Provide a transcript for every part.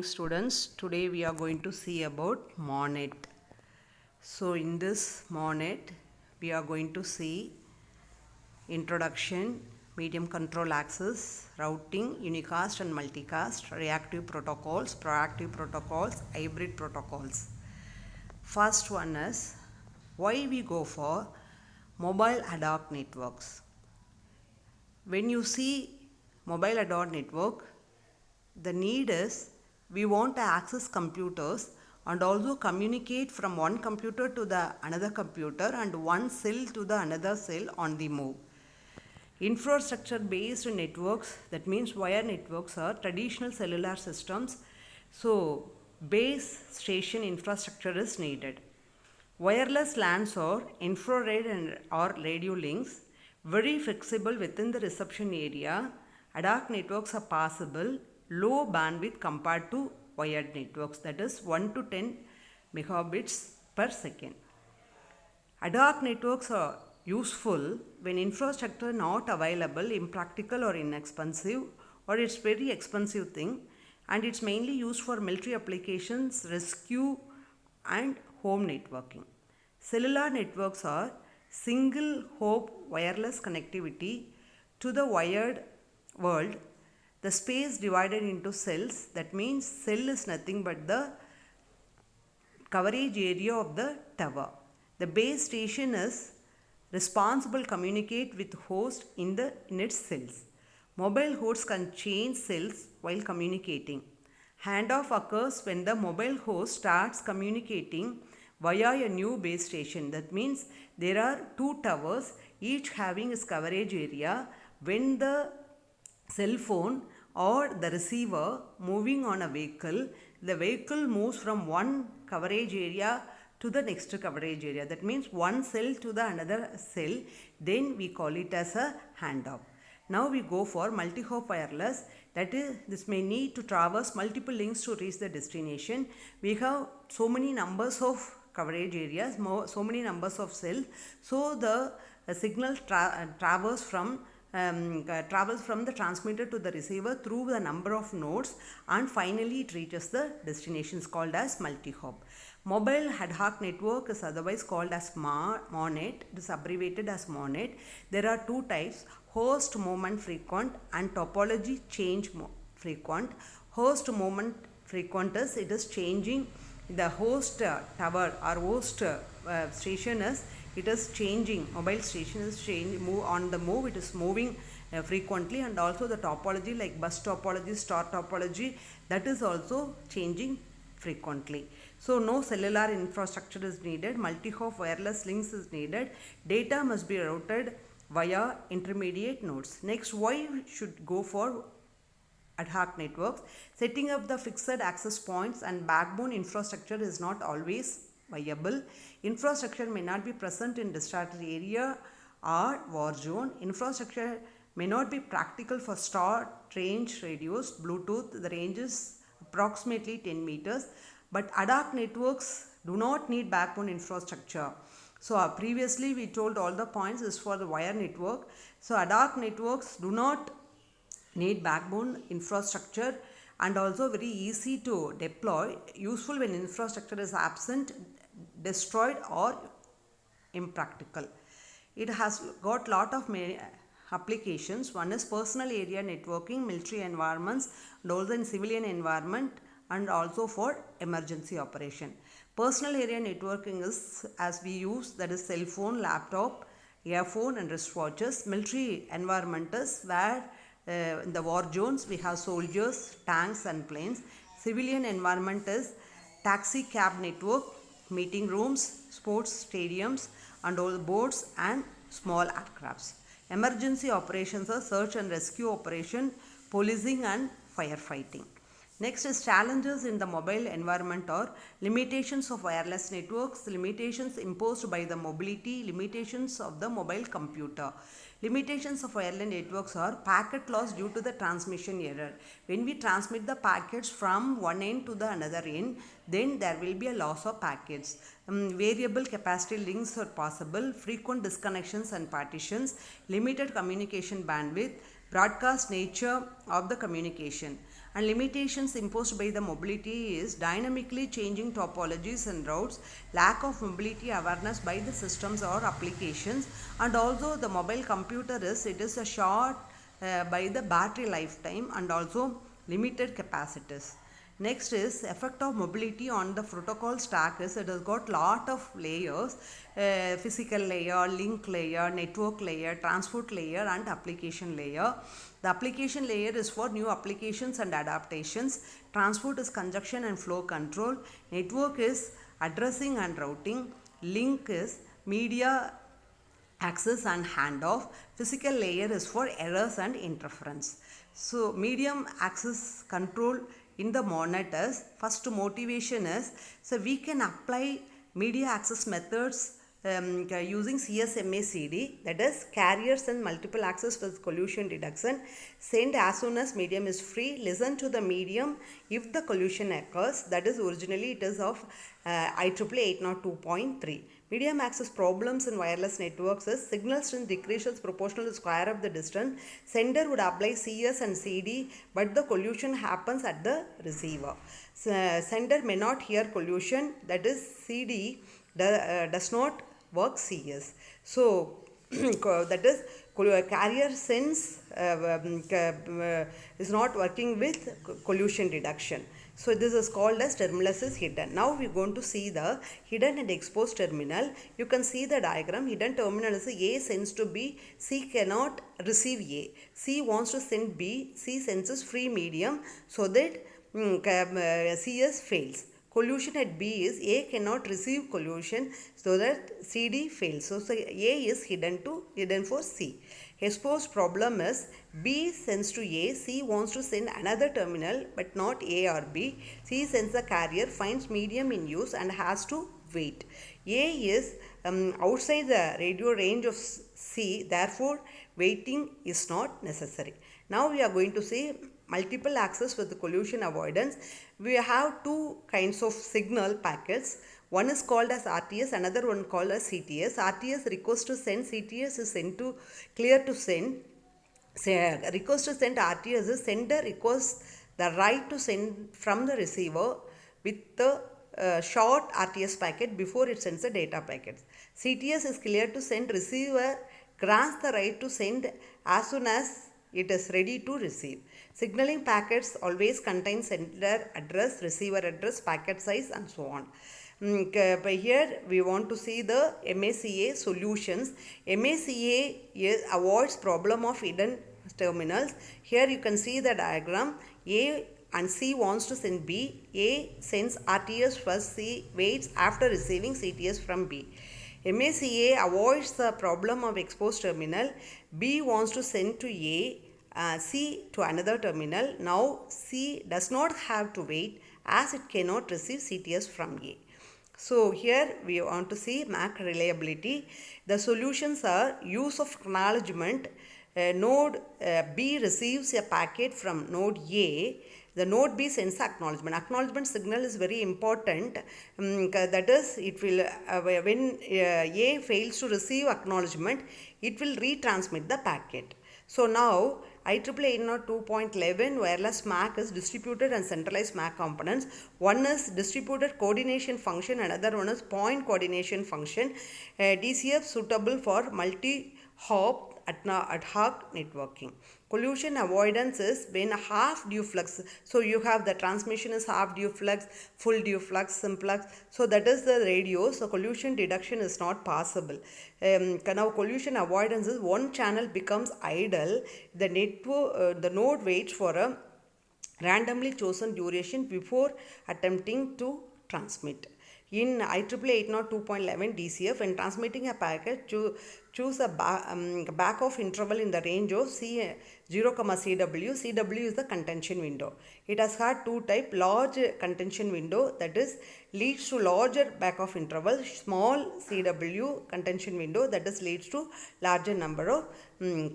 Students, today we are going to see about MONET. So in this MONET, we are going to see introduction, medium control access, routing, unicast and multicast, reactive protocols, proactive protocols, hybrid protocols. First one is why we go for mobile ad hoc networks. When you see mobile ad hoc network, the need is we want to access computers and also communicate from one computer to the another computer and one cell to the another cell on the move. Infrastructure based networks, that means wire networks, are traditional cellular systems. So base station infrastructure is needed. Wireless LANs or infrared and or radio links, very flexible within the reception area. Ad hoc networks are possible, low bandwidth compared to wired networks, that is 1 to 10 megabits per second. Ad hoc networks are useful when infrastructure not available, impractical or inexpensive, or it's very expensive thing, and it's mainly used for military applications, rescue and home networking. Cellular networks are single hop wireless connectivity to the wired world. The space divided into cells, that means cell is nothing but the coverage area of the tower. The base station is responsible communicate with host in its cells. Mobile hosts can change cells while communicating. Handoff occurs when the mobile host starts communicating via a new base station. That means there are two towers, each having its coverage area. When the cell phone or the receiver moving on a vehicle, the vehicle moves from one coverage area to the next coverage area. That means one cell to the another cell. Then we call it as a handoff. Now we go for multi-hop wireless. That is, this may need to traverse multiple links to reach the destination. We have so many numbers of coverage areas, so many numbers of cells. So the signal travels from the transmitter to the receiver through the number of nodes, and finally it reaches the destinations called as multi-hop. Mobile ad hoc network is otherwise called as MONET. It is abbreviated as MONET. There are two types: host moment frequent and topology change frequent. Host moment frequent is it is changing the host tower or host station is it is changing. Mobile station is move on the move. It is moving frequently, and also the topology like bus topology, star topology, that is also changing frequently. So no cellular infrastructure is needed. Multi-hop wireless links is needed. Data must be routed via intermediate nodes. Next, why we should go for ad hoc networks? Setting up the fixed access points and backbone infrastructure is not always viable. Infrastructure may not be present in distracted area or war zone. Infrastructure may not be practical for short range radios. Bluetooth, the range is approximately 10 meters. But ad hoc networks do not need backbone infrastructure. So previously we told all the points is for the wire network. So ad hoc networks do not need backbone infrastructure and also very easy to deploy, useful when infrastructure is absent, destroyed or impractical. It has got lot of applications. One is personal area networking, military environments, and also in civilian environment, and also for emergency operation. Personal area networking is as we use, that is cell phone, laptop, earphone and wristwatches. Military environment is where in the war zones we have soldiers, tanks and planes. Civilian environment is taxi cab network, meeting rooms, sports stadiums and all boats and small aircrafts. Emergency operations are search and rescue operation, policing and firefighting. Next is challenges in the mobile environment or limitations of wireless networks, limitations imposed by the mobility, limitations of the mobile computer. Limitations of wireless networks are packet loss due to the transmission error. When we transmit the packets from one end to the another end, then there will be a loss of packets. Variable capacity links are possible, frequent disconnections and partitions, limited communication bandwidth, broadcast nature of the communication. And limitations imposed by the mobility is dynamically changing topologies and routes, lack of mobility awareness by the systems or applications, and also the mobile computer it is a short by the battery lifetime and also limited capacities. Next is effect of mobility on the protocol stack is it has got lot of layers, physical layer, link layer, network layer, transport layer and application layer. The application layer is for new applications and adaptations. Transport is congestion and flow control. Network is addressing and routing. Link is media access and handoff. Physical layer is for errors and interference. So medium access control in the monitors, first motivation is, so we can apply media access methods using CSMA-CD, that is carriers and multiple access with collision detection. Send as soon as medium is free. Listen to the medium if the collision occurs. That is originally it is of IEEE 802.3. Medium access problems in wireless networks is signal strength decreases proportional to square of the distance. Sender would apply CS and CD, but the collision happens at the receiver. Sender may not hear collision, that is CD does not work CS. So that is carrier sense is not working with collision detection. So this is called as terminus is hidden. Now we are going to see the hidden and exposed terminal. You can see the diagram. Hidden terminal is A sends to B, C cannot receive A. C wants to send B, C senses free medium so that CS fails. Collision at B is A cannot receive collision so that CD fails. So A is hidden for C. Exposed problem is B sends to A, C wants to send another terminal but not A or B. C sends the carrier, finds medium in use and has to wait. A is outside the radio range of C, therefore waiting is not necessary. Now we are going to see multiple access with the collision avoidance. We have two kinds of signal packets. One is called as RTS, another one called as CTS. RTS request to send, CTS is sent to clear to send. Request to send RTS is sender requests the right to send from the receiver with the short RTS packet before it sends the data packets. CTS is clear to send, receiver grants the right to send as soon as it is ready to receive. Signaling packets always contain sender address, receiver address, packet size and so on. Here we want to see the MACA solutions. MACA avoids problem of hidden terminals. Here you can see the diagram. A and C wants to send B. A sends RTS first, C waits after receiving CTS from B. MACA avoids the problem of exposed terminal. B wants to send to A, C to another terminal. Now C does not have to wait as it cannot receive CTS from A. So here we want to see MAC reliability. The solutions are use of acknowledgement. Node B receives a packet from node A. The node B sends acknowledgement. Acknowledgement signal is very important. That is, it will when A fails to receive acknowledgement, it will retransmit the packet. So now IEEE 802.11 wireless MAC is distributed and centralized MAC components. One is distributed coordination function, another one is point coordination function. DCF suitable for multi-hop ad hoc networking. Collision avoidance is when half duplex. So you have the transmission is half duplex, full duplex, simplex. So that is the radio. So collision detection is not possible. Now collision avoidance is one channel becomes idle. The network, the node waits for a randomly chosen duration before attempting to transmit. In IEEE 802.11 DCF, when transmitting a packet, choose a back off interval in the range of C0, CW. CW is the contention window. It has had two types, large contention window that is leads to larger back off interval, small CW contention window that is leads to larger number of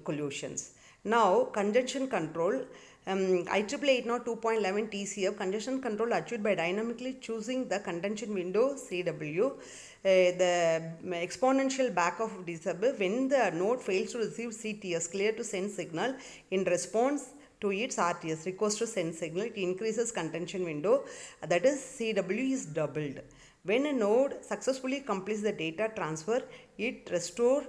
collisions. Now congestion control. IEEE 802.11 TCF congestion control achieved by dynamically choosing the contention window CW. The exponential back off disable when the node fails to receive CTS, clear to send signal in response to its RTS, request to send signal. It increases contention window, that is CW is doubled. When a node successfully completes the data transfer, it restores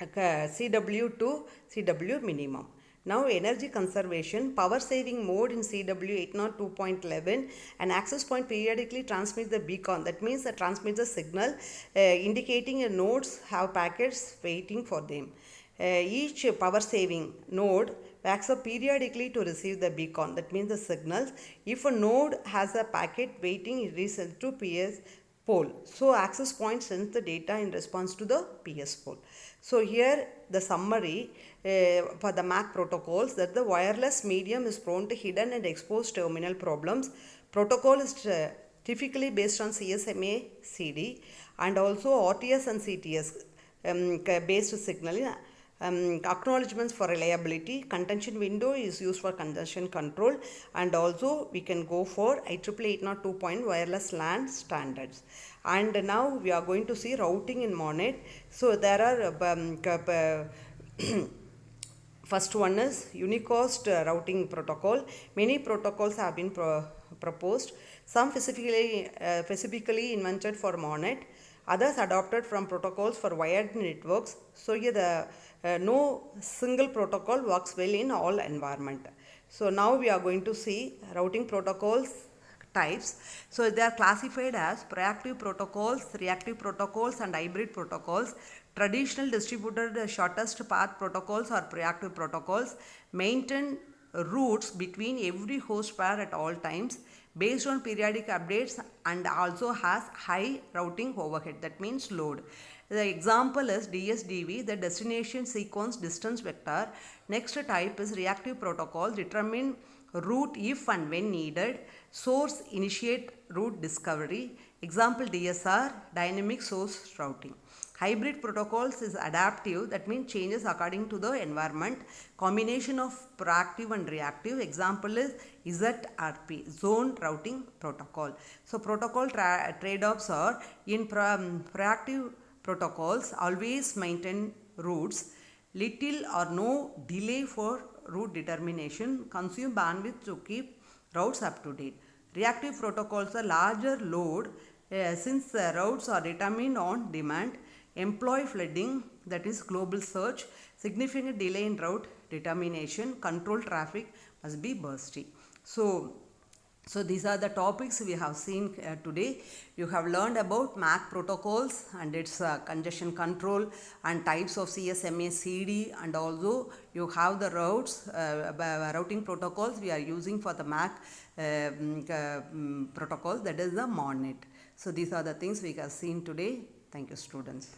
CW to CW minimum. Now energy conservation, power saving mode in CW 802.11, an access point periodically transmits the beacon. That means it transmits a signal indicating a nodes have packets waiting for them. Each power saving node backs up periodically to receive the beacon. That means the signals. If a node has a packet waiting, it is sent to PS pole. So access point sends the data in response to the PS pole. So here the summary for the MAC protocols, that the wireless medium is prone to hidden and exposed terminal problems. Protocol is typically based on CSMA CD and also RTS and CTS based signaling. Acknowledgements for reliability. Contention window is used for congestion control, and also we can go for IEEE 802. Wireless LAN standards. And now we are going to see routing in MONET. So there are first one is unicast routing protocol. Many protocols have been proposed. Some specifically invented for MONET. Others adopted from protocols for wired networks. So here the no single protocol works well in all environment. So now we are going to see routing protocols types. So they are classified as proactive protocols, reactive protocols, and hybrid protocols. Traditional distributed shortest path protocols or proactive protocols maintain routes between every host pair at all times based on periodic updates and also has high routing overhead, that means load. The example is DSDV, the destination sequence distance vector. Next type is reactive protocols, determine route if and when needed. Source initiate route discovery. Example DSR, dynamic source routing. Hybrid protocols is adaptive, that means changes according to the environment. Combination of proactive and reactive. Example is ZRP, zone routing protocol. So protocol trade-offs are in proactive protocols always maintain routes, little or no delay for route determination, consume bandwidth to keep routes up to date. Reactive protocols are larger load since routes are determined on demand, employ flooding, that is global search, significant delay in route determination, control traffic must be bursty. So these are the topics we have seen today. You have learned about MAC protocols and its congestion control and types of CSMA CD, and also you have the routes, routing protocols we are using for the MAC protocol, that is the MONET. So these are the things we have seen today. Thank you, students.